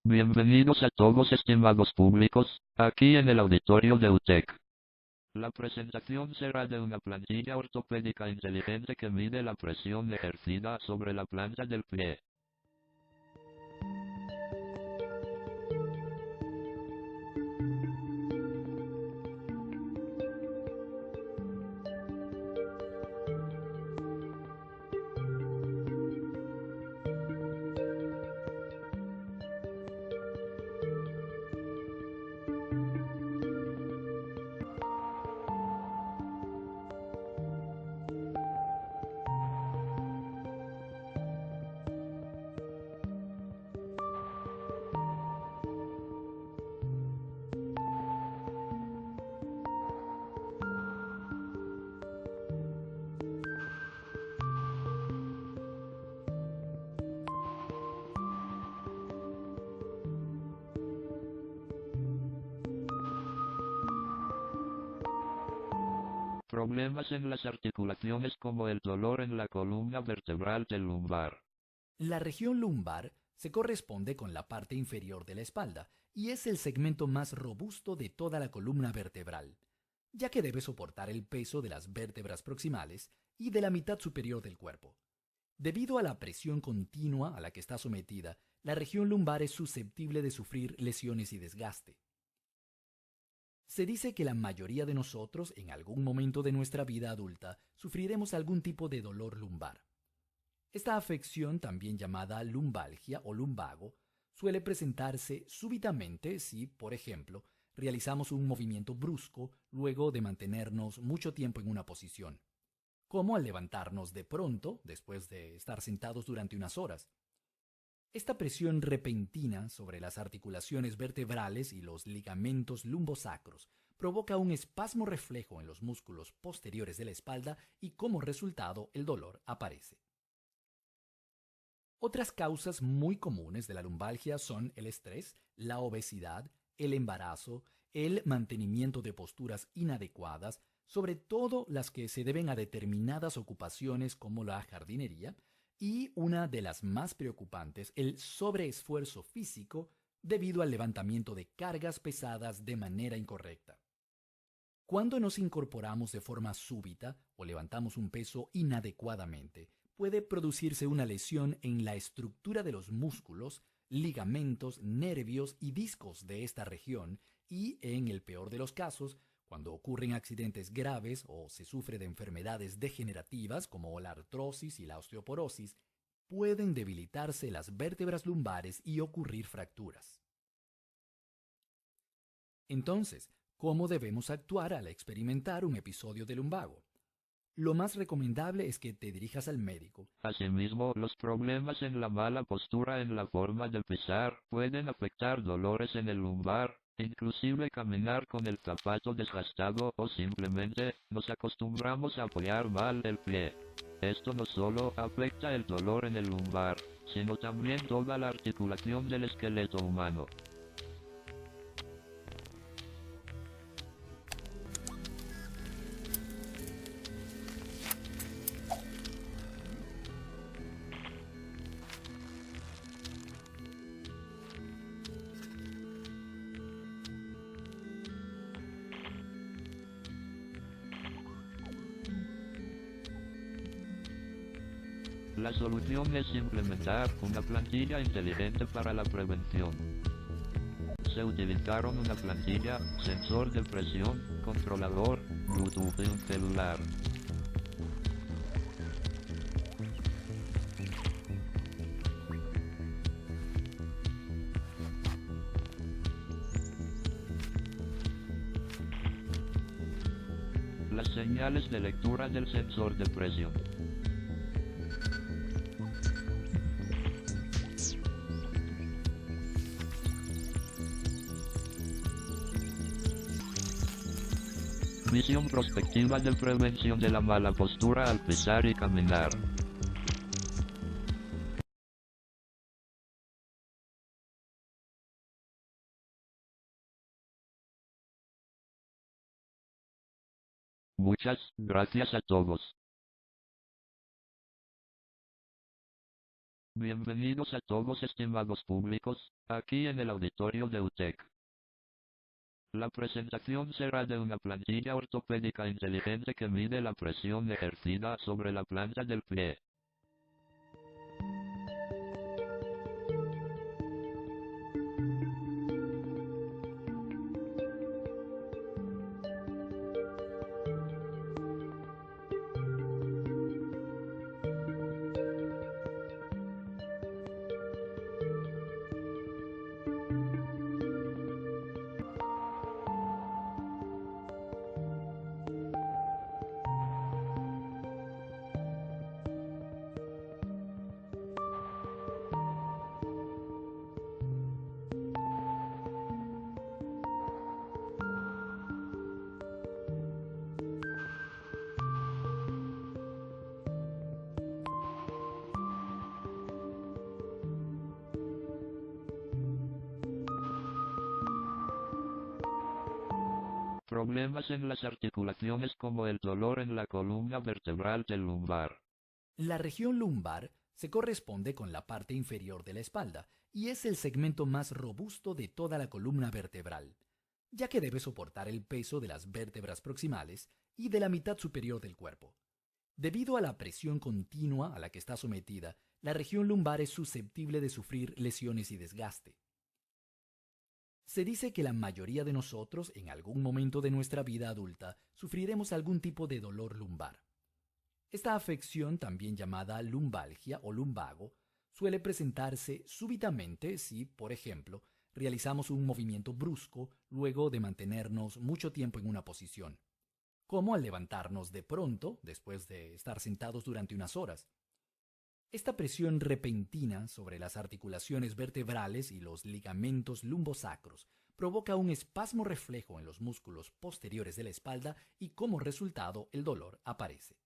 Bienvenidos a todos estimados públicos, aquí en el auditorio de UTEC. La presentación será de una plantilla ortopédica inteligente que mide la presión ejercida sobre la planta del pie. Problemas en las articulaciones como el dolor en la columna vertebral del lumbar. La región lumbar se corresponde con la parte inferior de la espalda y es el segmento más robusto de toda la columna vertebral, ya que debe soportar el peso de las vértebras proximales y de la mitad superior del cuerpo. Debido a la presión continua a la que está sometida, la región lumbar es susceptible de sufrir lesiones y desgaste. Se dice que la mayoría de nosotros en algún momento de nuestra vida adulta sufriremos algún tipo de dolor lumbar. Esta afección, también llamada lumbalgia o lumbago, suele presentarse súbitamente si, por ejemplo, realizamos un movimiento brusco luego de mantenernos mucho tiempo en una posición, como al levantarnos de pronto después de estar sentados durante unas horas. Esta presión repentina sobre las articulaciones vertebrales y los ligamentos lumbosacros provoca un espasmo reflejo en los músculos posteriores de la espalda y como resultado el dolor aparece. Otras causas muy comunes de la lumbalgia son el estrés, la obesidad, el embarazo, el mantenimiento de posturas inadecuadas, sobre todo las que se deben a determinadas ocupaciones como la jardinería, y una de las más preocupantes, el sobreesfuerzo físico debido al levantamiento de cargas pesadas de manera incorrecta. Cuando nos incorporamos de forma súbita o levantamos un peso inadecuadamente, puede producirse una lesión en la estructura de los músculos, ligamentos, nervios y discos de esta región y, en el peor de los casos, cuando ocurren accidentes graves o se sufre de enfermedades degenerativas como la artrosis y la osteoporosis, pueden debilitarse las vértebras lumbares y ocurrir fracturas. Entonces, ¿cómo debemos actuar al experimentar un episodio de lumbago? Lo más recomendable es que te dirijas al médico. Asimismo, los problemas en la mala postura en la forma de pisar pueden afectar dolores en el lumbar, inclusive caminar con el zapato desgastado o simplemente nos acostumbramos a apoyar mal el pie. Esto no solo afecta el dolor en el lumbar, sino también toda la articulación del esqueleto humano. La solución es implementar una plantilla inteligente para la prevención. Se utilizaron una plantilla, sensor de presión, controlador, Bluetooth y un celular. Las señales de lectura del sensor de presión. Visión prospectiva de prevención de la mala postura al pisar y caminar. Muchas gracias a todos. Bienvenidos a todos estimados públicos, aquí en el auditorio de UTEC. La presentación será de una plantilla ortopédica inteligente que mide la presión ejercida sobre la planta del pie. Problemas en las articulaciones como el dolor en la columna vertebral del lumbar. La región lumbar se corresponde con la parte inferior de la espalda y es el segmento más robusto de toda la columna vertebral, ya que debe soportar el peso de las vértebras proximales y de la mitad superior del cuerpo. Debido a la presión continua a la que está sometida, la región lumbar es susceptible de sufrir lesiones y desgaste. Se dice que la mayoría de nosotros en algún momento de nuestra vida adulta sufriremos algún tipo de dolor lumbar. Esta afección, también llamada lumbalgia o lumbago, suele presentarse súbitamente si, por ejemplo, realizamos un movimiento brusco luego de mantenernos mucho tiempo en una posición, como al levantarnos de pronto después de estar sentados durante unas horas. Esta presión repentina sobre las articulaciones vertebrales y los ligamentos lumbosacros provoca un espasmo reflejo en los músculos posteriores de la espalda y como resultado el dolor aparece.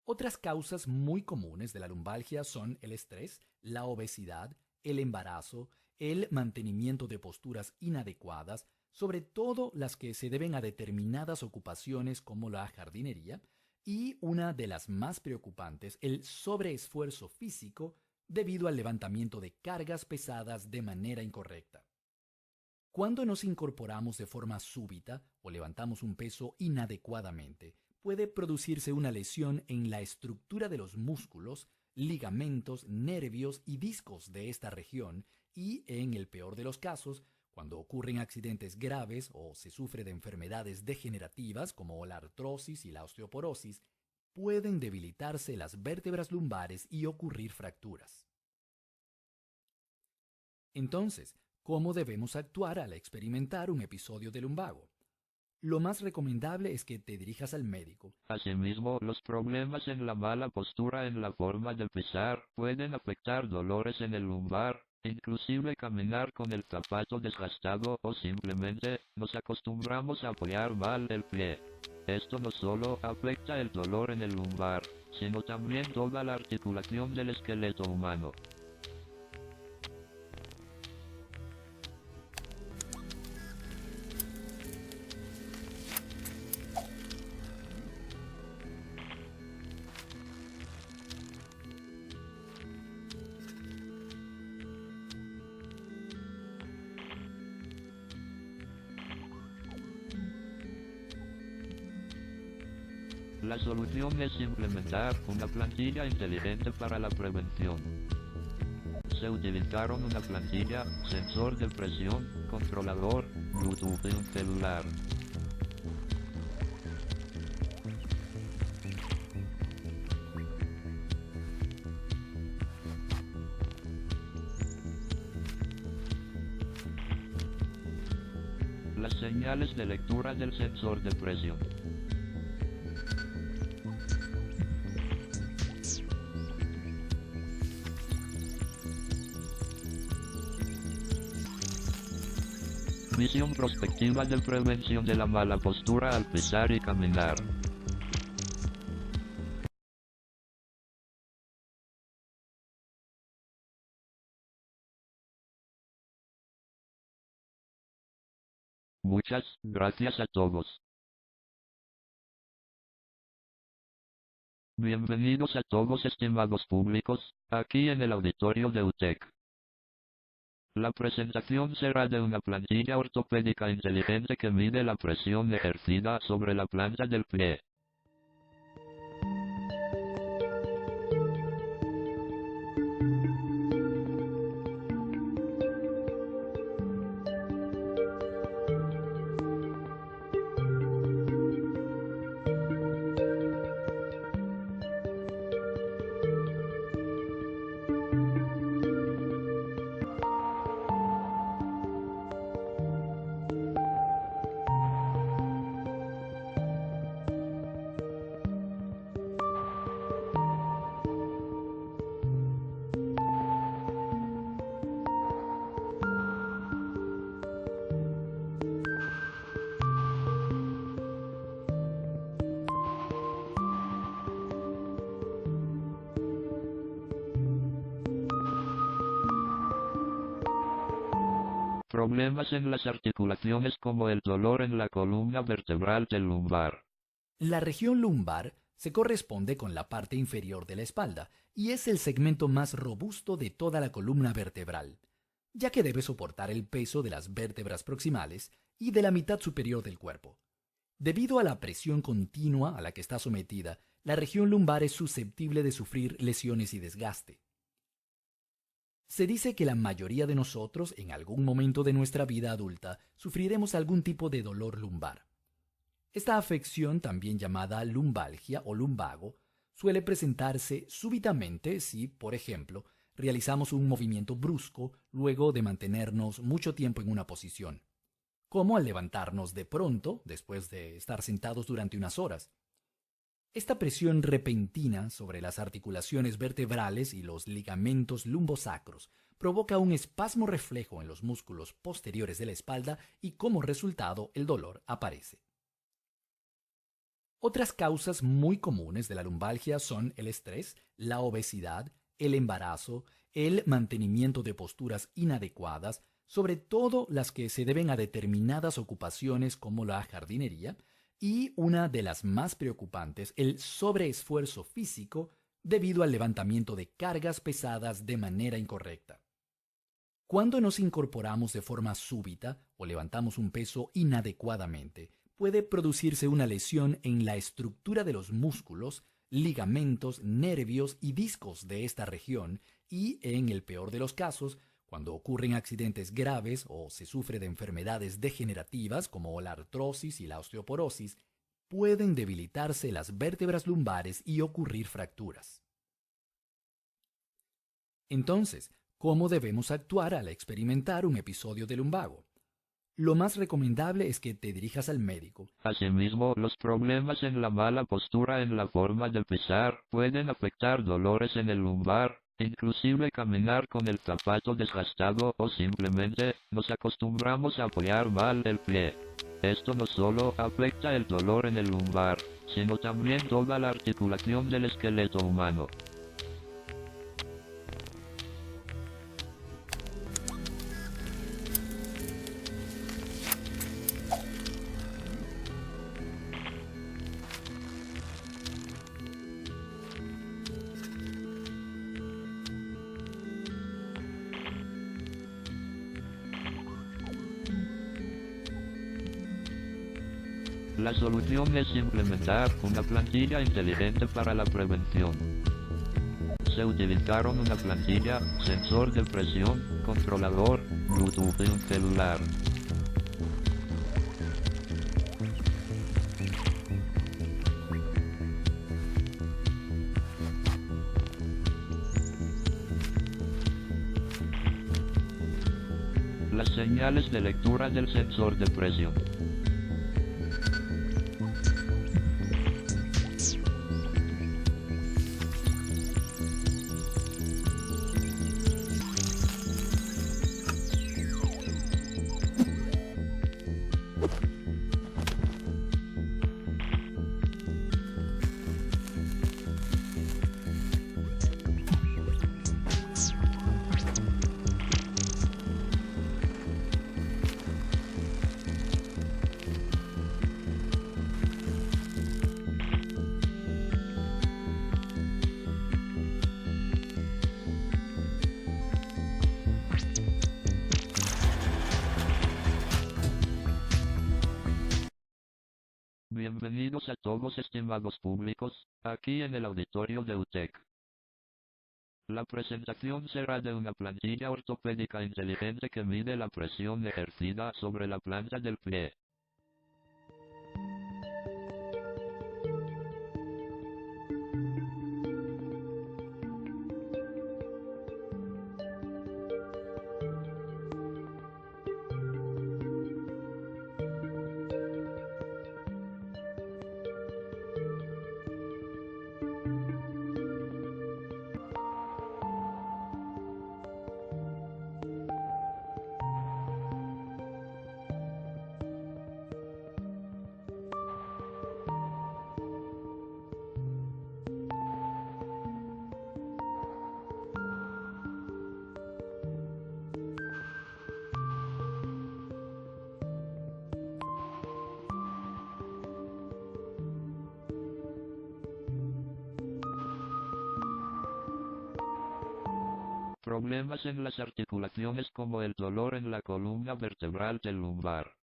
Otras causas muy comunes de la lumbalgia son el estrés, la obesidad, el embarazo, el mantenimiento de posturas inadecuadas, sobre todo las que se deben a determinadas ocupaciones como la jardinería, y una de las más preocupantes, el sobreesfuerzo físico debido al levantamiento de cargas pesadas de manera incorrecta. Cuando nos incorporamos de forma súbita o levantamos un peso inadecuadamente, puede producirse una lesión en la estructura de los músculos, ligamentos, nervios y discos de esta región y, en el peor de los casos, cuando ocurren accidentes graves o se sufre de enfermedades degenerativas como la artrosis y la osteoporosis, pueden debilitarse las vértebras lumbares y ocurrir fracturas. Entonces, ¿cómo debemos actuar al experimentar un episodio de lumbago? Lo más recomendable es que te dirijas al médico. Asimismo, los problemas en la mala postura en la forma de pisar pueden afectar dolores en el lumbar, inclusive caminar con el zapato desgastado o simplemente nos acostumbramos a apoyar mal el pie. Esto no solo afecta el dolor en el lumbar, sino también toda la articulación del esqueleto humano. La solución es implementar una plantilla inteligente para la prevención. Se utilizaron una plantilla, sensor de presión, controlador, Bluetooth y un celular. Las señales de lectura del sensor de presión. Visión prospectiva de prevención de la mala postura al pisar y caminar. Muchas gracias a todos. Bienvenidos a todos estimados públicos, aquí en el auditorio de UTEC. La presentación será de una plantilla ortopédica inteligente que mide la presión ejercida sobre la planta del pie. Problemas en las articulaciones como el dolor en la columna vertebral del lumbar. La región lumbar se corresponde con la parte inferior de la espalda y es el segmento más robusto de toda la columna vertebral, ya que debe soportar el peso de las vértebras proximales y de la mitad superior del cuerpo. Debido a la presión continua a la que está sometida, la región lumbar es susceptible de sufrir lesiones y desgaste. Se dice que la mayoría de nosotros, en algún momento de nuestra vida adulta, sufriremos algún tipo de dolor lumbar. Esta afección, también llamada lumbalgia o lumbago, suele presentarse súbitamente si, por ejemplo, realizamos un movimiento brusco luego de mantenernos mucho tiempo en una posición, como al levantarnos de pronto después de estar sentados durante unas horas. Esta presión repentina sobre las articulaciones vertebrales y los ligamentos lumbosacros provoca un espasmo reflejo en los músculos posteriores de la espalda y como resultado el dolor aparece. Otras causas muy comunes de la lumbalgia son el estrés, la obesidad, el embarazo, el mantenimiento de posturas inadecuadas, sobre todo las que se deben a determinadas ocupaciones como la jardinería, y una de las más preocupantes, el sobreesfuerzo físico debido al levantamiento de cargas pesadas de manera incorrecta. Cuando nos incorporamos de forma súbita o levantamos un peso inadecuadamente, puede producirse una lesión en la estructura de los músculos, ligamentos, nervios y discos de esta región y, en el peor de los casos, cuando ocurren accidentes graves o se sufre de enfermedades degenerativas como la artrosis y la osteoporosis, pueden debilitarse las vértebras lumbares y ocurrir fracturas. Entonces, ¿cómo debemos actuar al experimentar un episodio de lumbago? Lo más recomendable es que te dirijas al médico. Asimismo, los problemas en la mala postura en la forma de pisar pueden afectar dolores en el lumbar. Inclusive caminar con el zapato desgastado o simplemente nos acostumbramos a apoyar mal el pie. Esto no solo afecta el dolor en el lumbar, sino también toda la articulación del esqueleto humano. La solución es implementar una plantilla inteligente para la prevención. Se utilizaron una plantilla, sensor de presión, controlador, Bluetooth y un celular. Las señales de lectura del sensor de presión. Bienvenidos a todos estimados públicos, aquí en el auditorio de UTEC. La presentación será de una plantilla ortopédica inteligente que mide la presión ejercida sobre la planta del pie. Problemas en las articulaciones como el dolor en la columna vertebral del lumbar.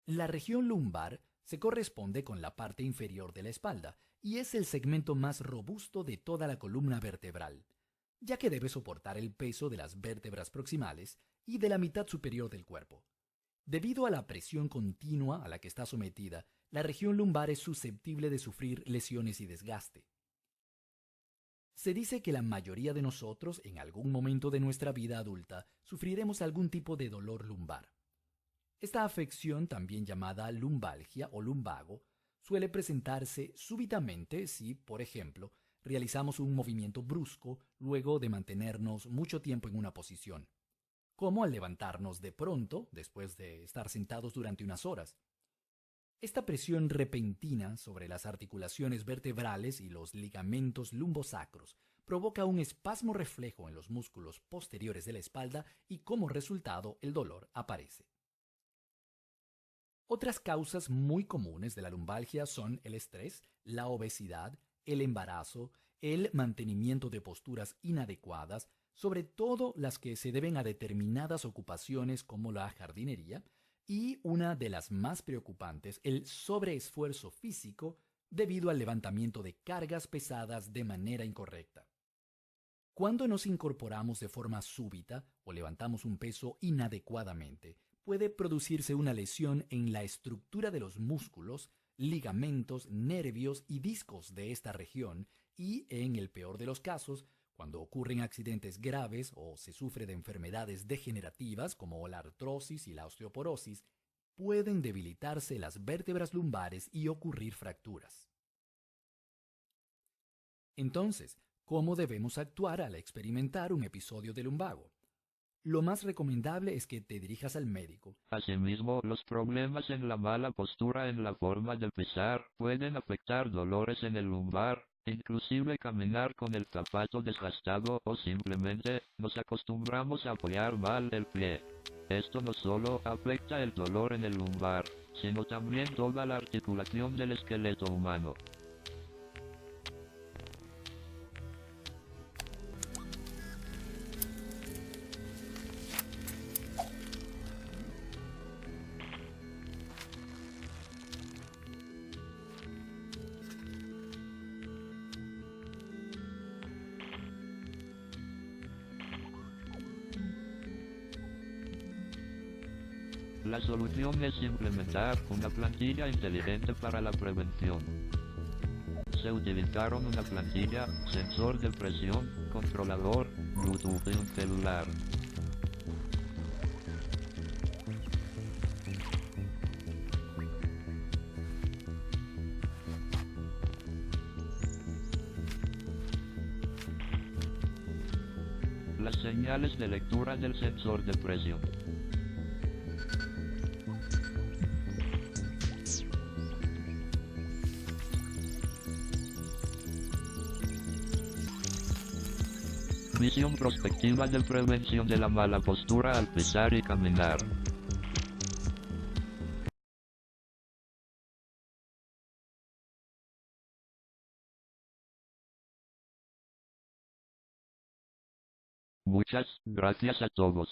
La región lumbar se corresponde con la parte inferior de la espalda y es el segmento más robusto de toda la columna vertebral, ya que debe soportar el peso de las vértebras proximales y de la mitad superior del cuerpo. Debido a la presión continua a la que está sometida, la región lumbar es susceptible de sufrir lesiones y desgaste. Se dice que la mayoría de nosotros, en algún momento de nuestra vida adulta, sufriremos algún tipo de dolor lumbar. Esta afección, también llamada lumbalgia o lumbago, suele presentarse súbitamente si, por ejemplo, realizamos un movimiento brusco luego de mantenernos mucho tiempo en una posición, como al levantarnos de pronto después de estar sentados durante unas horas. Esta presión repentina sobre las articulaciones vertebrales y los ligamentos lumbosacros provoca un espasmo reflejo en los músculos posteriores de la espalda y como resultado el dolor aparece. Otras causas muy comunes de la lumbalgia son el estrés, la obesidad, el embarazo, el mantenimiento de posturas inadecuadas, sobre todo las que se deben a determinadas ocupaciones como la jardinería, y una de las más preocupantes, el sobreesfuerzo físico debido al levantamiento de cargas pesadas de manera incorrecta. Cuando nos incorporamos de forma súbita o levantamos un peso inadecuadamente, puede producirse una lesión en la estructura de los músculos, ligamentos, nervios y discos de esta región y, en el peor de los casos, cuando ocurren accidentes graves o se sufre de enfermedades degenerativas como la artrosis y la osteoporosis, pueden debilitarse las vértebras lumbares y ocurrir fracturas. Entonces, ¿cómo debemos actuar al experimentar un episodio de lumbago? Lo más recomendable es que te dirijas al médico. Asimismo, los problemas en la mala postura en la forma de pisar pueden afectar dolores en el lumbar, inclusive caminar con el zapato desgastado o simplemente nos acostumbramos a apoyar mal el pie. Esto no solo afecta el dolor en el lumbar, sino también toda la articulación del esqueleto humano. La solución es implementar una plantilla inteligente para la prevención. Se utilizaron una plantilla, sensor de presión, controlador, Bluetooth y un celular. Las señales de lectura del sensor de presión. Visión prospectiva de prevención de la mala postura al pisar y caminar. Muchas gracias a todos.